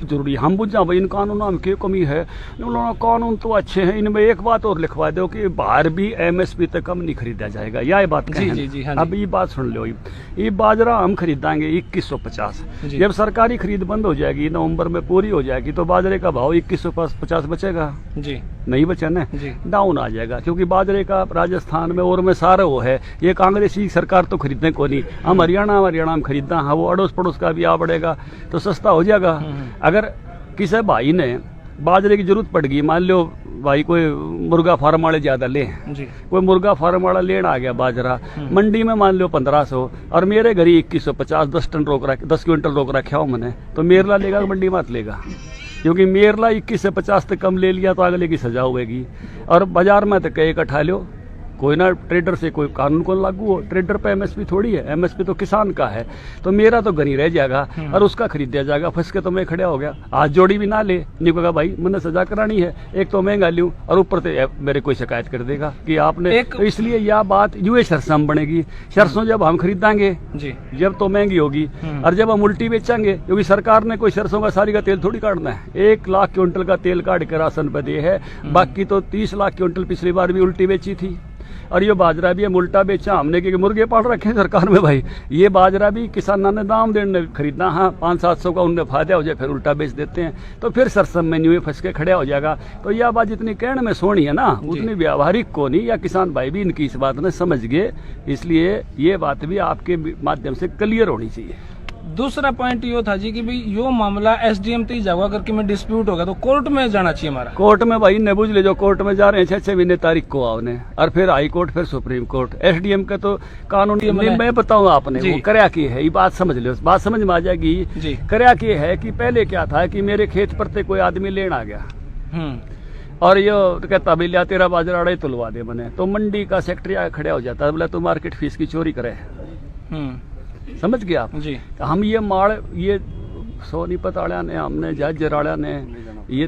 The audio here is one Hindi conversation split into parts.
सख्त जरूरी है। हम बुझा भाई इन कानूनों में क्या कमी है, उन्होंने कानून तो अच्छे हैं, इनमें एक बात और लिखवा दो कि बाहर भी एमएसपी तक कम नहीं खरीदा जाएगा, यह बात जी, हाँ अब ये बात सुन लो, ये बाजरा हम खरीदांगे 2150, जब सरकारी खरीद बंद हो जाएगी, नवंबर में पूरी हो जाएगी, तो बाजरे का भाव 2150 बचेगा जी, नहीं बचा ना, डाउन आ जाएगा। क्योंकि बाजरे का राजस्थान में और में सारा वो है, ये कांग्रेसी सरकार तो खरीदने को नहीं, हम हरियाणा में खरीदना है, वो अड़ोस पड़ोस का भी आ पड़ेगा तो सस्ता हो जाएगा। अगर किसी भाई ने बाजरे की जरूरत पड़ गई, मान लो भाई कोई मुर्गा फार्म वाले ज्यादा ले, कोई मुर्गा फार्म वाला लेना आ गया बाजरा, मंडी में मान लो 1500 और मेरे घर 2150, 10 टन रोक रखे, 10 क्विंटल रोक रखा हूँ मैंने, तो मेरला लेगा मंडी मत लेगा, क्योंकि मेरला 21 से 50 तक कम ले लिया तो अगले की सजा होगी। और बाजार में तो कई इकट्ठा लो, कोई ना ट्रेडर से कोई कानून को लागू हो, ट्रेडर पे एमएसपी थोड़ी है, एमएसपी तो किसान का है, तो मेरा तो गनी रह जाएगा और उसका खरीद दिया जाएगा, फंस के तो मैं खड़ा हो गया, हाथ जोड़ी भी ना ले, नहीं कहा भाई मैंने सजा करानी है, एक तो महंगा लूं और ऊपर से मेरे कोई शिकायत कर देगा कि आपने तो इसलिए यह बात यूए सरसों बनेगी। सरसों जब हम खरीदांगे जब तो महंगी होगी, और जब हम उल्टी बेचेंगे, क्योंकि सरकार ने कोई सरसों का सारी का तेल थोड़ी काटना है, 1 लाख क्विंटल का तेल काट के राशन पे दे है, बाकी तो 30 लाख क्विंटल पिछली बार भी उल्टी बेची थी। और ये बाजरा भी हम उल्टा बेचा हमने, क्योंकि मुर्गे पाल रखे हैं सरकार में भाई, ये बाजरा भी किसानों ने दाम देने खरीदना, हाँ 500-700 का उनने फायदा हो जाए, फिर उल्टा बेच देते हैं, तो फिर सरसम में न्यू फंस के खड़ा हो जाएगा। तो यह बात जितनी कहने में सोनी है ना, उतनी व्यावहारिक को नहीं, या किसान भाई भी इनकी इस बात में समझ गए, इसलिए ये बात भी आपके माध्यम से क्लियर होनी चाहिए। दूसरा पॉइंट यो था जी कि भाई यो मामला एसडीएम तक जावा करके में डिस्प्यूट होगा तो कोर्ट में जाना चाहिए हमारा। कोर्ट में भाई ने बुझ ले, जो कोर्ट में जा रहे हैं 6 महीने तारीख को आवने, और फिर हाई कोर्ट, फिर सुप्रीम कोर्ट। एसडीएम का तो कानून मैं बताऊँ आपने वो कर्या की है, ये बात समझ लो, बात समझ में आ जाएगी। कर्या की है कि पहले क्या था कि मेरे खेत पर ते कोई आदमी लेना आ गया और ये कहता भाई लिया तेरा बाजरा अड़े तुलवा दे मैंने, तो मंडी का सेक्रेटरी आगे खड़ा हो जाता है, बोला तू मार्केट फीस की चोरी करे, समझ गया आप जी। हम ये माड़ ये सोनीपत वाला ने, हमने जहाजर वाला ने ये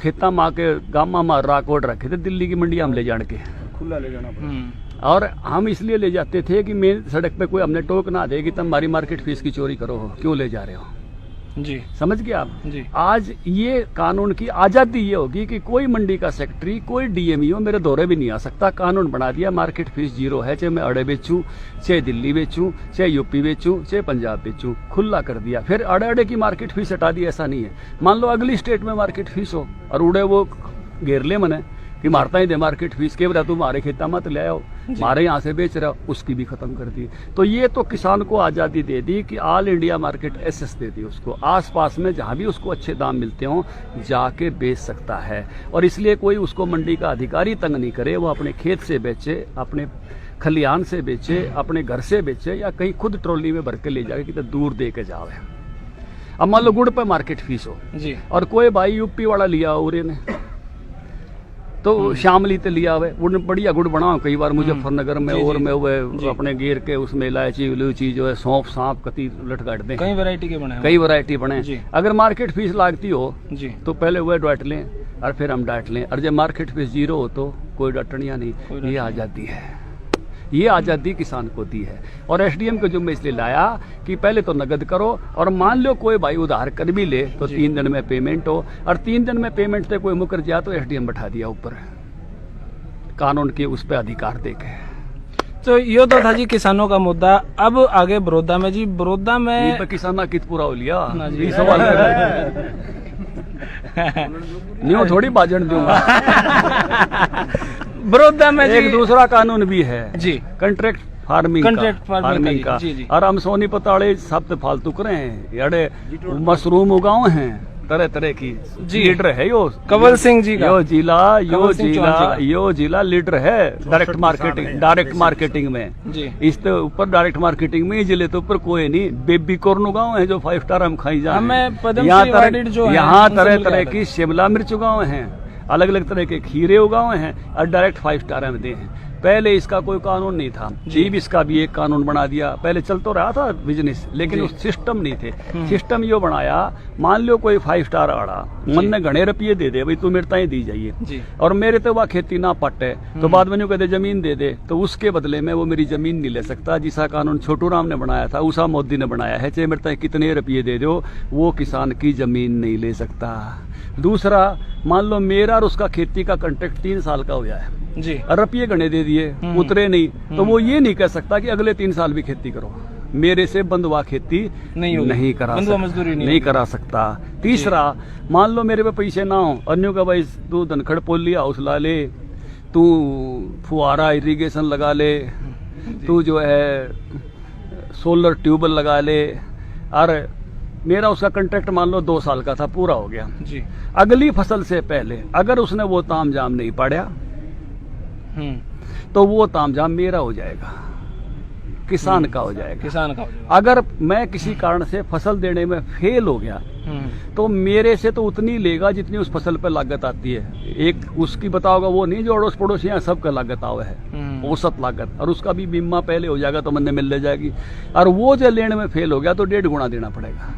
खेता माँ के गामा मार राकोट रखे थे, दिल्ली की मंडी हम ले जाने के खुला ले जाना पड़ा, और हम इसलिए ले जाते थे कि मेन सड़क पे कोई हमने टोक ना दे कि तुम हमारी मार्केट फीस की चोरी करो, क्यों ले जा रहे हो जी, समझ गए आप जी। आज ये कानून की आजादी ये होगी कि कोई मंडी का सेक्रेटरी, कोई डीएमईओ मेरे दौरे भी नहीं आ सकता। कानून बना दिया, मार्केट फीस 0 है, चाहे मैं अड़े बेचूं, चाहे दिल्ली बेचूं, चाहे यूपी बेचूं, चाहे पंजाब बेचूं, खुला कर दिया। फिर अड़े की मार्केट फीस हटा दी, ऐसा नहीं है। मान लो अगली स्टेट में मार्केट फीस हो और उड़े वो घेर ले मने कि मारता ही दे मार्केट फीस के बता, तू हमारे खेता मत ले आओ, हमारे यहाँ से बेच रहा, उसकी भी खत्म कर दी। तो ये तो किसान को आज़ादी दे दी कि ऑल इंडिया मार्केट एसेस दे दी उसको, आसपास में जहाँ भी उसको अच्छे दाम मिलते हों जाके बेच सकता है। और इसलिए कोई उसको मंडी का अधिकारी तंग नहीं करे, वो अपने खेत से बेचे, अपने खलियान से बेचे, अपने घर से बेचे, या कहीं खुद ट्रॉली में भर के ले जाके कितना दूर दे के जावे। अब मान लो गुड़ पे मार्केट फीस हो जी, और कोई भाई यूपी वाला लिया उरे ने, तो शामली ते लिया हुए उन्हें बढ़िया गुड़ बनाओ, कई बार मुजफ्फरनगर में और में हुए अपने घेर के उसमें इलायची इलायची जो है सौंफ सांप कती लट काट दें, कई वैरायटी बने। अगर मार्केट फीस लागती हो जी तो पहले वह डांट लें और फिर हम डांट लें, और जब मार्केट फीस 0 हो तो कोई डांटनिया नहीं। ये आज़ादी है, ये आज़ादी किसान को दी है। और एसडीएम को जो मैं इसलिए लाया कि पहले तो नगद करो, और मान लो कोई भाई उधार कर भी ले तो 3 दिन में पेमेंट हो, और 3 दिन में पेमेंट से कोई मुकर जाए तो एसडीएम बैठा दिया ऊपर कानून के उस पर अधिकार देके। तो ये तो था जी किसानों का मुद्दा। अब आगे बड़ौदा में जी, बड़ौदा में किसाना कित पूरा हो लिया सवाल न्यू थोड़ी बाजन दूंगा। बड़ौदा में एक दूसरा कानून भी है जी, कंट्रैक्ट फार्मिंग का, और हम सोनीपत वाले सब फालतू करे हैं, अड़े मशरूम उगाओ हैं तरह तरह की जी। लीडर है यो कंवल सिंह जी का, यो जिला लीडर है डायरेक्ट मार्केटिंग में जी। इसके ऊपर डायरेक्ट मार्केटिंग में जिले तो ऊपर कोई नहीं। बेबी कॉर्न उगाओ है जो 5 स्टार हम खाई जाए, यहाँ तरह तरह की शिमला मिर्च उगाओ हैं, अलग अलग तरह के खीरे उगाए हैं, और डायरेक्ट 5 स्टार में दे हैं। पहले इसका कोई कानून नहीं था, जीव इसका भी एक कानून बना दिया। पहले चल तो रहा था बिजनेस, लेकिन उस सिस्टम नहीं थे। सिस्टम यो बनाया, मान लो कोई 5 स्टार आड़ा, मन ने घने रुपये दे दे भाई तू मेरे ताई दी जाइए, और मेरे तो वह खेती ना पट है, तो बाद में यूं कहते जमीन दे दे, तो उसके बदले में वो मेरी जमीन नहीं ले सकता। जिसा कानून छोटू राम ने बनाया था उसा मोदी ने बनाया है, चाहे मेरे ताई कितने रुपये दे दो, वो किसान की जमीन नहीं ले सकता। दूसरा, मान लो मेरा और उसका खेती का कॉन्ट्रैक्ट 3 साल का हो जाए जी, और रुपये गणे दे दिए, उतरे नहीं, तो वो ये नहीं कह सकता कि अगले 3 साल भी खेती करो। मेरे से बंधुआ खेती नहीं करा सकता, मजदूरी नहीं करा सकता। तीसरा, मान लो मेरे पे पैसे ना हो, अन्यों का भाई तू धनखड़ पोली हाउस ला ले, तू फुहारा इरिगेशन लगा ले, तू जो है सोलर ट्यूबवेल लगा ले, और मेरा उसका कॉन्ट्रैक्ट मान लो 2 साल का था, पूरा हो गया जी। अगली फसल से पहले अगर उसने वो तामझाम नहीं पड़ा तो वो तामझाम मेरा हो जाएगा, किसान का हो जाएगा, किसान का। अगर मैं किसी कारण से फसल देने में फेल हो गया तो मेरे से तो उतनी लेगा जितनी उस फसल पर लागत आती है। एक उसकी बताओगा वो नहीं जो अड़ोस पड़ोस यहाँ सबका लागत आवा है, औसत लागत, और उसका भी बीमा पहले हो जाएगा तो मन मिल ले जाएगी, और वो जो लेने में फेल हो गया तो 1.5 गुना देना पड़ेगा।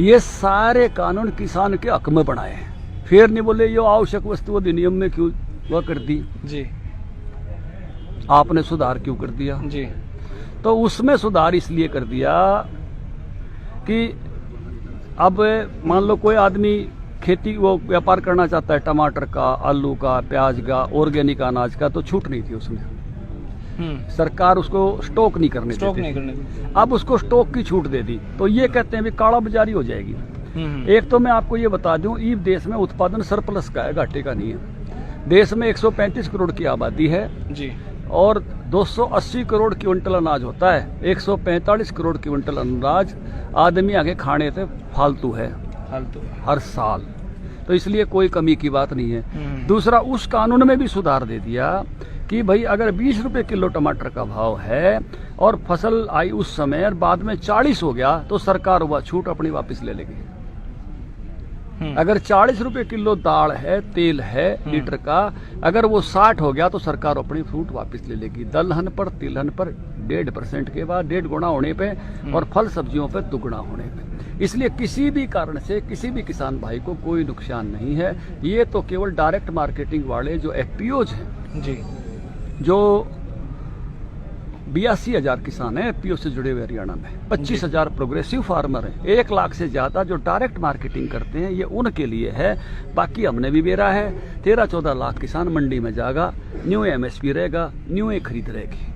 ये सारे कानून किसान के हक में बनाए हैं। फिर नहीं बोले ये आवश्यक वस्तु अधिनियम में क्यों वह कर दी जी, आपने सुधार क्यों कर दिया जी? तो उसमें सुधार इसलिए कर दिया कि अब मान लो कोई आदमी खेती वो व्यापार करना चाहता है, टमाटर का, आलू का, प्याज का, ऑर्गेनिक अनाज का, तो छूट नहीं थी उसमें। सरकार उसको स्टॉक नहीं करने देती। अब उसको स्टॉक की छूट दे दी, तो ये कहते हैं भी काला बाजारी हो जाएगी। एक तो मैं आपको ये बता दूं, ई देश में उत्पादन सरप्लस का है, घाटे का नहीं है। देश में 135 करोड़ की आबादी है जी, और 280 करोड़ क्विंटल अनाज होता है। 145 करोड़ क्विंटल अनाज आदमी आगे खाने से फालतू है हर साल, तो इसलिए कोई कमी की बात नहीं है। दूसरा, उस कानून में भी सुधार दे दिया कि भाई अगर 20 रुपए किलो टमाटर का भाव है और फसल आई उस समय और बाद में 40 हो गया तो सरकार वह छूट अपनी वापस ले लेगी। अगर 40 रुपए किलो दाल है, तेल है लीटर का, अगर वो 60 हो गया तो सरकार अपनी छूट वापस ले लेगी। दलहन पर, तिलहन पर 1.5% के बाद 1.5 गुना होने पे, और फल सब्जियों पे 2 गुना होने पे। इसलिए किसी भी कारण से किसी भी किसान भाई को कोई नुकसान नहीं है। ये तो केवल डायरेक्ट मार्केटिंग वाले जो एफपीओज हैं जी, जो 82,000 किसान हैं एफपीओ से जुड़े हुए हरियाणा में, 25,000 प्रोग्रेसिव फार्मर हैं, 1 लाख से ज्यादा जो डायरेक्ट मार्केटिंग करते हैं, ये उनके लिए है। बाकी हमने भी बेरा है, 13-14 लाख किसान मंडी में जाएगा, न्यू एमएसपी रहेगा, न्यू खरीद रहेगी।